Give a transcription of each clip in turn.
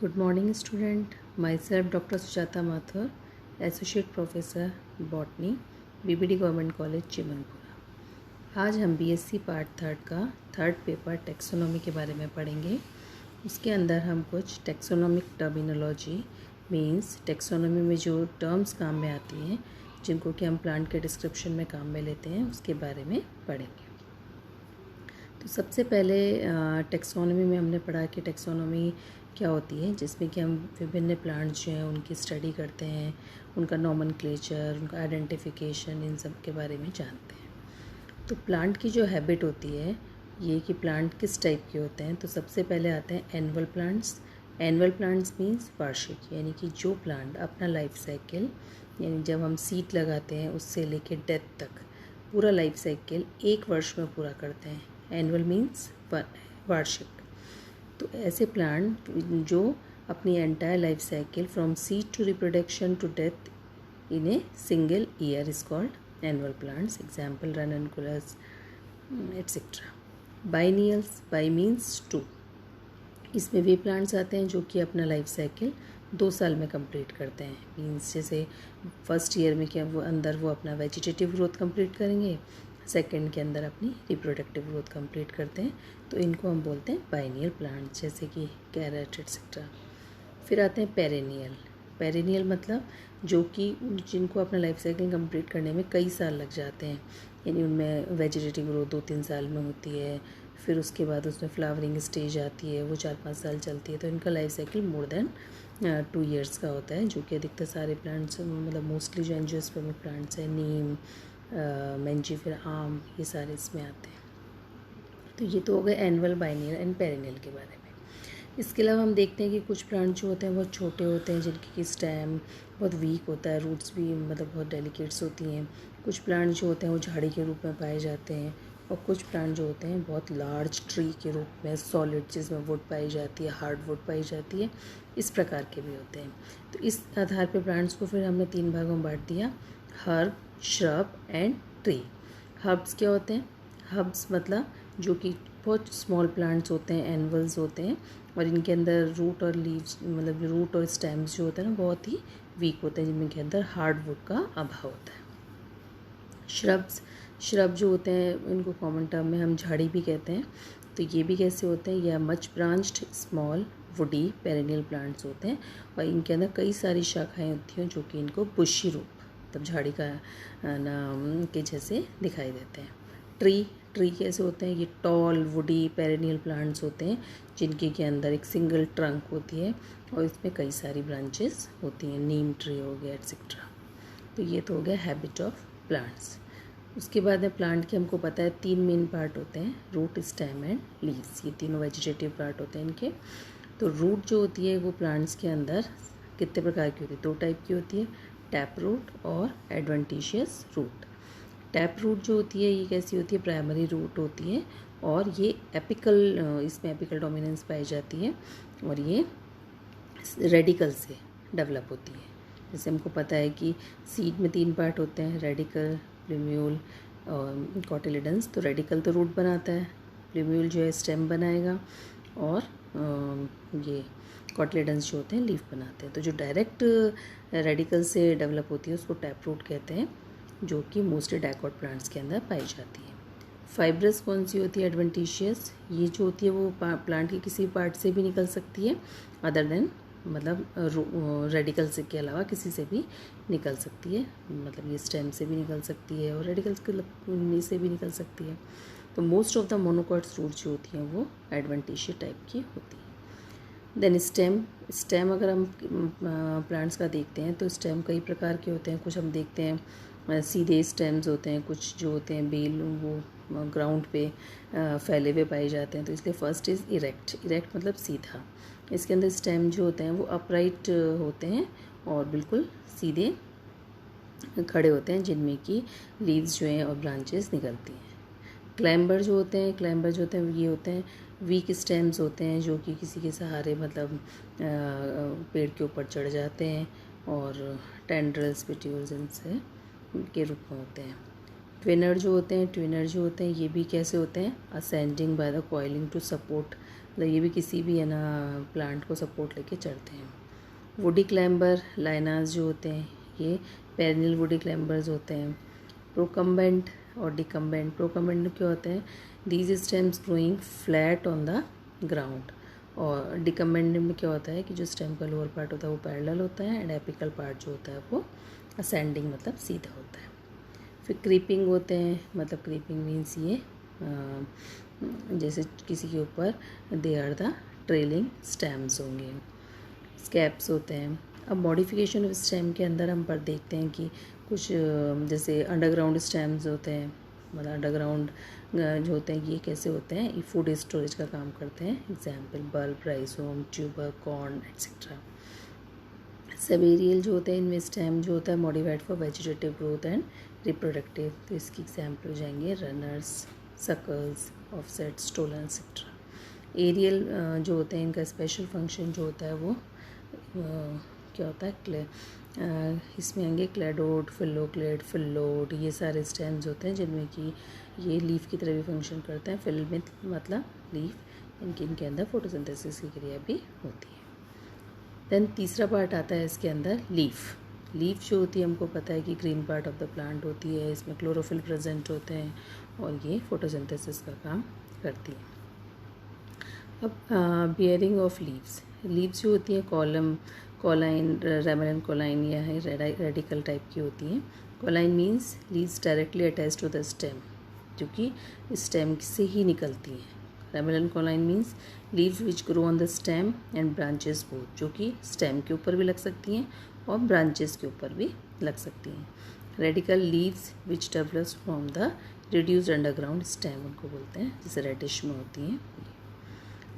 Good morning, student. Myself, Dr. Sujata Mathur, Associate Professor, Botany, BBD Government College, Chimanpura. आज हम BSc part third का third paper taxonomy के बारे में पढ़ेंगे। उसके अंदर हम कुछ टेक्सोनॉमिक टर्मिनोलॉजी मीन्स टेक्सोनॉमी में जो टर्म्स काम में आती हैं जिनको कि हम प्लांट के डिस्क्रिप्शन में काम में लेते हैं उसके बारे में पढ़ेंगे। तो सबसे पहले टेक्सोनॉमी में हमने पढ़ा कि टेक्सोनॉमी क्या होती है, जिसमें कि हम विभिन्न प्लांट्स जो हैं उनकी स्टडी करते हैं, उनका नॉमेनक्लेचर, उनका आइडेंटिफिकेशन, इन सब के बारे में जानते हैं। तो प्लांट की जो हैबिट होती है ये कि प्लांट किस टाइप के होते हैं। तो सबसे पहले आते हैं annual plants. Annual plants means वार्षिक, यानी कि जो प्लांट अपना लाइफ साइकिल यानी जब हम सीड लगाते हैं उससे लेके डेथ तक पूरा लाइफ साइकिल एक वर्ष में पूरा करते हैं। एनुअल मीन्स वार्षिक। तो ऐसे प्लांट जो अपनी entire life cycle from seed to reproduction to death in a single year is called annual plants. Example ranunculus etcetera. Biennials, bi means two, इसमें वे प्लांट्स आते हैं जो कि अपना लाइफ साइकिल 2 साल में कंप्लीट करते हैं। मीन्स जैसे फर्स्ट ईयर में क्या वो अपना वेजिटेटिव ग्रोथ कंप्लीट करेंगे, सेकंड के अंदर अपनी रिप्रोडक्टिव ग्रोथ कंप्लीट करते हैं, तो इनको हम बोलते हैं बाइनियल प्लांट्स, जैसे कि कैरेट एट्सेट्रा। फिर आते हैं पेरेनियल। पेरेनियल मतलब जो कि जिनको अपना लाइफ साइकिल कंप्लीट करने में कई साल लग जाते हैं, यानी उनमें वेजिटेटिव ग्रोथ 2-3 साल में होती है, फिर उसके बाद उसमें फ्लावरिंग स्टेज आती है, वो 4-5 साल चलती है, तो इनका life cycle more than 2 years का होता है, जो कि अधिकतर सारे प्लांट्स मतलब मोस्टली जो एंजियोस्पर्मिक प्लांट्स हैं, नीम, मेंजी, फिर आम, ये सारे इसमें आते हैं। तो ये तो हो गए एनुअल, बाइनियल एंड पेरेनियल के बारे में। इसके अलावा हम देखते हैं कि कुछ प्लांट जो होते हैं बहुत छोटे होते हैं, जिनकी स्टेम बहुत वीक होता है, रूट्स भी मतलब बहुत डेलिकेट्स होती हैं। कुछ प्लांट जो होते हैं वो झाड़ी के रूप में पाए जाते हैं, और कुछ प्लांट जो होते हैं बहुत लार्ज ट्री के रूप में, सॉलिड जिसमें वुड पाई जाती है, हार्ड वुड पाई जाती है, इस प्रकार के भी होते हैं। तो इस आधार पर प्लांट्स को फिर हमने 3 भागों में बांट दिया, herb, shrub and tree. Herbs क्या होते हैं? हर्ब्स मतलब जो कि बहुत स्मॉल प्लांट्स होते हैं, एनुअल्स होते हैं, और इनके अंदर रूट और लीव्स मतलब रूट और स्टेम्स जो होते हैं ना बहुत ही वीक होते हैं, जिनके अंदर हार्ड वुड का अभाव होता है। श्रब्स, श्रब जो होते हैं इनको कॉमन टर्म में हम झाड़ी भी कहते हैं। तो ये भी कैसे होते हैं? या much branched small woody perennial plants होते हैं, और इनके अंदर कई सारी शाखाएँ होती हैं जो कि इनको बुशी रूप तब झाड़ी का नाम के जैसे दिखाई देते हैं। ट्री, ट्री कैसे होते हैं? ये टॉल वुडी पेरेनियल प्लांट्स होते हैं, जिनके के अंदर एक सिंगल ट्रंक होती है और इसमें कई सारी ब्रांचेस होती हैं, नीम ट्री हो गया एट्सेट्रा। तो ये तो हो गया हैबिट ऑफ प्लांट्स। उसके बाद में प्लांट के हमको पता है 3 मेन पार्ट होते हैं, रूट, स्टेम एंड लीव्स। ये तीनों वेजिटेटिव पार्ट होते हैं इनके। तो रूट जो होती है वो प्लांट्स के अंदर कितने प्रकार की होती है? 2 टाइप की होती है, टैप रूट और एडवेंटिशियस रूट। टैप रूट जो होती है ये कैसी होती है? प्राइमरी रूट होती है, और ये एपिकल, इसमें एपिकल डोमिनेंस पाई जाती है, और ये रेडिकल से डेवलप होती है। जैसे हमको पता है कि सीड में 3 पार्ट होते हैं, रेडिकल, प्लूम्यूल और कॉटिलिडन्स। तो रेडिकल तो रूट बनाता है, प्लूम्यूल जो है स्टेम बनाएगा, और ये कॉटिलिडन्स जो होते हैं लीफ बनाते हैं। तो जो डायरेक्ट रेडिकल से डेवलप होती है उसको टैप रूट कहते हैं, जो कि मोस्टली डाइकोट प्लांट्स के अंदर पाई जाती है। फाइब्रस कौन सी होती है? एडवेंटिशियस। ये जो होती है वो प्लांट के किसी पार्ट से भी निकल सकती है, अदर देन मतलब रेडिकल से के अलावा किसी से भी निकल सकती है, मतलब ये स्टेम से भी निकल सकती है और रेडिकल्स के से भी निकल सकती है। तो most of the monocots root जो होती हैं वो एडवेंटिशियस टाइप की होती है। देन स्टेम, स्टेम अगर हम प्लांट्स का देखते हैं तो स्टेम कई प्रकार के होते हैं। कुछ हम देखते हैं सीधे स्टेम्स होते हैं, कुछ जो होते हैं बेल वो ग्राउंड पे फैले हुए पाए जाते हैं। तो इसलिए फर्स्ट इज़ इरेक्ट। इरेक्ट मतलब सीधा। इसके अंदर स्टेम जो होते हैं वो अपराइट होते हैं और बिल्कुल सीधे खड़े होते हैं, जिनमें कि लीव्स जो हैं और ब्रांचेस निकलती हैं। क्लाइंबर जो होते हैं, क्लाइंबर जो होते हैं ये होते हैं वीक स्टेम्स होते हैं, जो कि किसी के सहारे मतलब पेड़ के ऊपर चढ़ जाते हैं, और टेंड्रल्स, पेट्यूल्स इनसे के रूप में होते हैं। ट्विनर जो होते हैं, ट्विनर जो होते हैं ये भी कैसे होते हैं? Ascending by the coiling to support मतलब ये भी किसी भी है ना प्लांट को सपोर्ट लेके चढ़ते हैं। वुडी क्लाइंबर लाइनास जो होते हैं ये पेरिनियल वुडी क्लाइंबर्स होते हैं। प्रोकम्बेंट और डिकम्बेंट, प्रोकम्बेंट क्या होते हैं, these stems growing flat on the ground, और डिकम्बेंट में क्या होता है कि जो स्टेम का लोअर पार्ट होता है वो पैरेलल होता है एंड एपिकल पार्ट जो होता है वो असेंडिंग मतलब सीधा होता है। फिर क्रीपिंग होते हैं, मतलब क्रीपिंग मीन्स ये जैसे किसी के ऊपर they are the trailing stems होंगे। स्कैप्स होते हैं। अब मॉडिफिकेशन ऑफ स्टेम के अंदर हम पर देखते हैं कि कुछ जैसे अंडरग्राउंड स्टेम्स होते हैं, मतलब अंडरग्राउंड जो होते हैं ये कैसे होते हैं, ये फूड स्टोरेज का काम करते हैं। Example bulb, rhizome, tuber, corn etcetera. Subaerial जो होते हैं इनमें स्टेम जो होता है modified for vegetative growth and reproductive, तो इसकी एग्जाम्पल हो जाएंगे runners, suckers, offset, stolon etcetera. Aerial जो होते हैं इनका स्पेशल फंक्शन जो होता है वो क्या होता है, इसमें आएंगे क्लेडोड, फिलोक्लेड, फिल्लोड, ये सारे स्टेम्स होते हैं जिनमें कि ये लीफ की तरह भी फंक्शन करते हैं। फिल में मतलब लीफ, इनके अंदर फोटोसिंथेसिस की क्रिया भी होती है। देन तीसरा पार्ट आता है इसके अंदर लीफ। लीफ जो होती है हमको पता है कि green part of the plant होती है, इसमें क्लोरोफिल प्रेजेंट होते हैं और ये फोटोसिंथेसिस का काम करती है। अब बियरिंग ऑफ लीव्स जो होती है कॉलाइन, रेमिनेंट कॉलाइन या है रेडिकल टाइप की होती हैं। Cauline means leaves directly attach to the stem, जो कि स्टेम से ही निकलती हैं। Remnant cauline means leaves which grow on the stem and branches both, जो कि स्टेम के ऊपर भी लग सकती हैं और ब्रांचेस के ऊपर भी लग सकती हैं। Radical leaves which develops from the reduced underground stem उनको बोलते हैं, जैसे रेडिश में होती हैं।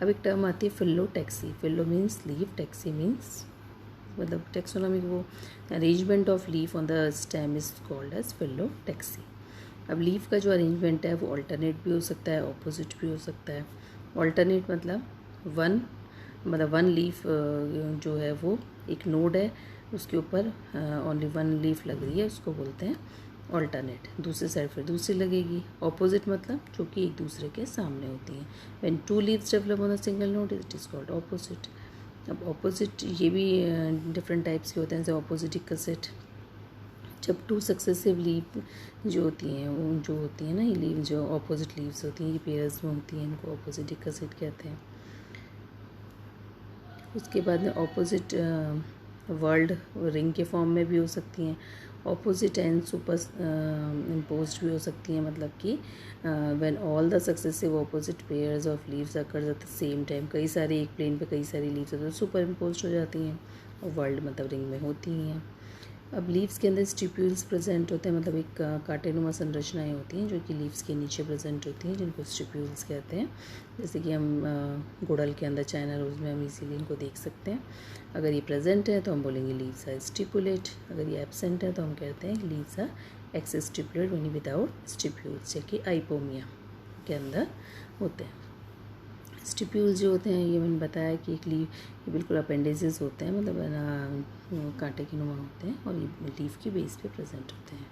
अब एक टर्म आती है phyllotaxy. Phyllo means leave, taxy means मतलब टेक्सोनॉमिक वो arrangement of leaf on the stem is called as phyllotaxy. अब लीफ का जो अरेंजमेंट है वो ऑल्टरनेट भी हो सकता है, ऑपोजिट भी हो सकता है। ऑल्टरनेट मतलब वन लीफ जो है वो एक नोड है, उसके ऊपर ओनली वन लीफ लग रही है, उसको बोलते हैं ऑल्टरनेट। दूसरी साइड फिर दूसरी लगेगी। ऑपोजिट मतलब जो कि एक दूसरे के सामने होती हैं। When two leaves develop on a single node it is called opposite. अब ऑपोजिट ये भी डिफरेंट टाइप्स के होते हैं, जैसे ऑपोजिट कसेट। जब टू सक्सेसिव लीव जो होती हैं वो जो होती हैं ना, ये लीव जो ऑपोजिट लीव्स होती हैं ये पेयर्स में होती हैं, इनको ऑपोजिट कसेट कहते हैं। उसके बाद में ऑपोजिट वर्ल्ड रिंग के फॉर्म में भी हो सकती हैं। ऑपोजिट एंड सुपर इम्पोज्ड भी हो सकती हैं, मतलब कि when all the successive opposite pairs of leaves occurs at the same time, कई सारी एक प्लेन पे कई सारी लीव्स होती हैं सुपर इम्पोज्ड हो जाती हैं और वर्ल्ड मतलब रिंग में होती हैं। अब लीव्स के अंदर स्टिप्यूल्स प्रेजेंट होते हैं, मतलब एक कांटेनुमा संरचनाएं होती हैं जो कि लीव्स के नीचे प्रेजेंट होती हैं, जिनको स्टिप्यूल्स कहते हैं। जैसे कि हम गुड़हल के अंदर चाइना रोज में हम इसीलिए इनको देख सकते हैं। अगर ये प्रेजेंट है तो हम बोलेंगे लीव्स आर स्टिपुलेट, अगर ये एब्सेंट है तो हम कहते हैं लीव्स आर एक्सेस स्टिपुलेट यानी विदाउट स्टिप्यूल्स, जो कि आइपोमिया के अंदर होते हैं। स्टिप्यूल्स जो होते हैं ये मैंने बताया कि एक लीव ये बिल्कुल अपेंडेजेस होते हैं, मतलब ना कांटे की नुमा होते हैं और ये लीफ की बेस पे प्रेजेंट होते हैं।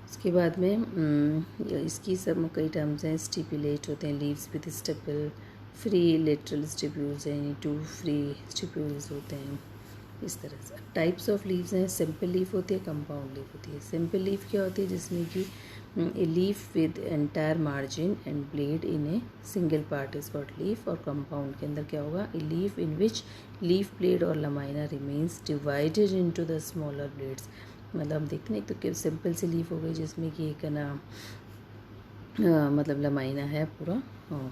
उसके बाद में इसकी सब कई टर्म्स हैं। स्टिपुलेट होते हैं leaves with steeple, free lateral stipules हैं, यानी टू फ्री स्टिप्यूल्स होते हैं, इस तरह से। टाइप्स ऑफ लीव्स हैं, सिंपल लीफ होती है, कंपाउंड लीफ होती है। सिंपल लीफ क्या होती है, जिसमें कि a leaf with entire margin and blade in a single part is called leaf. और कंपाउंड के अंदर क्या होगा, a leaf in which leaf blade और lamina remains divided into the smaller blades. मतलब हम देखते हैं एक तो सिंपल सी लीफ हो गई जिसमें कि एक ना मतलब लमाइना है पूरा, और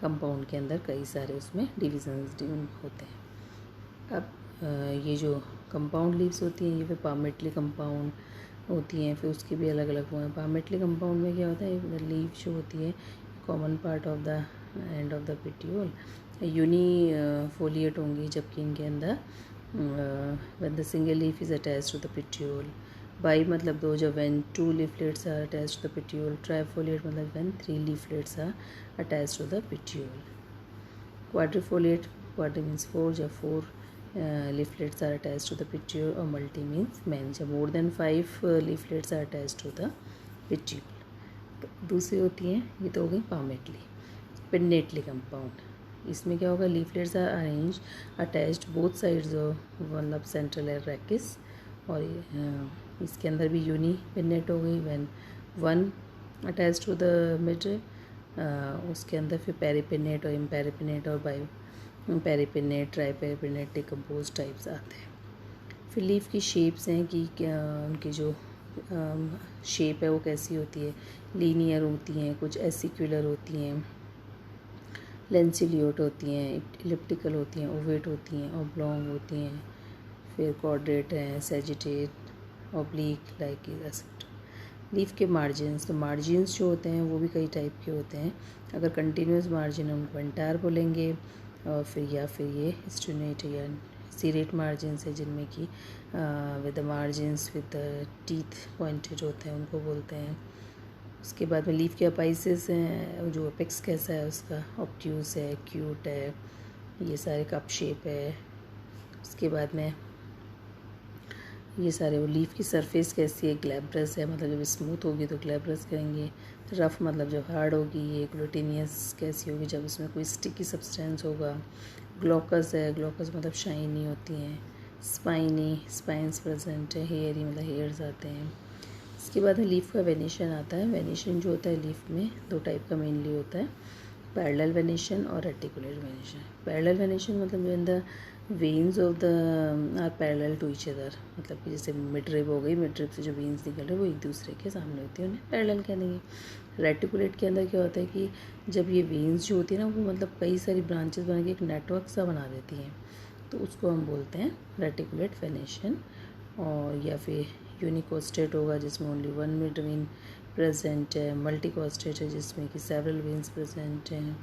कंपाउंड के अंदर कई सारे उसमें डिविजन्स होते हैं। अब ये जो कंपाउंड लीव्स होती हैं ये फिर पामेटली कंपाउंड होती हैं, फिर उसके भी अलग अलग वो हैं। पामेटली कंपाउंड में क्या होता है, लीव जो होती है common part of the end of the petiole uni foliate होंगी, जबकि इनके अंदर when the single leaf is attached to the petiole. Bi मतलब दो, जब when two leaflets are attached to the petiole. Trifoliate मतलब when three leaflets are attached to the petiole. Quadrifoliate, quadri means four, जब four leaflets are attached to the petiole, or multi means many, जब more than 5 leaflets are attached to the petiole। दूसरी होती हैं, ये तो हो गई palmately. Pinnately compound, इसमें क्या होगा, leaflets are arrange attached both sides of मतलब सेंट्रल एयर रैकिस, और इसके अंदर भी यूनी पिन्नेट हो गई, when one attach to the mid, उसके अंदर फिर पेरिपिनेट और इम्पेरिपिनेट और bi paripinnate, tri paripinnate, decompose types आते हैं। फिर लीफ की शेप्स हैं कि क्या उनकी जो शेप है वो कैसी होती है, लीनियर होती हैं, कुछ एसिक्यूलर होती हैं, लेंसिलियोट होती हैं, इलिप्टिकल होती हैं, ओवेट होती हैं, ऑब्लॉन्ग होती हैं, फिर क्वाड्रेट हैं, सेजिटेट, ऑब्लिक, लाइक एसेट। लीफ के मार्जिन्स, तो मार्जिन्स जो होते हैं वो भी कई टाइप के होते हैं। अगर कंटिन्यूस मार्जिन हम एंटायर बोलेंगे, और फिर या फिर ये स्टूनेट या सीरेट मार्जिन्स है जिनमें कि with the margins with the teeth pointed होते हैं उनको बोलते हैं। उसके बाद में लीफ के अपाइसिस हैं, जो अपेक्स कैसा है उसका, ऑब्ट्यूस है, क्यूट है, ये सारे कप शेप है। उसके बाद में ये सारे वो लीफ की सरफेस कैसी है, ग्लैब्रस है, मतलब जब स्मूथ होगी तो ग्लैब्रस कहेंगे, रफ़ मतलब जब हार्ड होगी, ये ग्लूटिनियस कैसी होगी जब इसमें कोई स्टिकी सब्सटेंस होगा, ग्लोकस है, ग्लोकस मतलब शाइनी होती हैं, स्पाइनी, स्पाइंस प्रेजेंट है, हेयरी मतलब हेयर्स आते हैं। इसके बाद में लीफ का वेनेशन आता है। वेनेशन जो होता है लीफ में दो टाइप का मेनली होता है, पैरेलल वेनेशन और रेटिकुलर वेनेशन। पैरेलल वेनेशन मतलब जो in the veins of the are parallel to each other, मतलब कि जैसे मिड रिब हो गई, मिड रिब से जो वेन्स निकल रहे हैं वो एक दूसरे के सामने होती है, उन्हें पैरेलल कह देंगे। रेटिकुलेट के अंदर क्या होता है कि जब ये वेन्स जो होती है ना वो मतलब कई सारी ब्रांचेस बना के एक नेटवर्क सा बना देती हैं, तो उसको हम बोलते हैं रेटिकुलेट वेनेशन। और या फिर यूनिकोस्टेट होगा जिसमें only one mid when present है, मल्टीकोस्टेट है जिसमें कि सेवरल वेन्स प्रेजेंट हैं।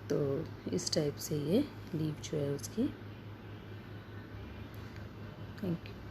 तो इस टाइप से ये लीफ जो है उसकी। Thank you.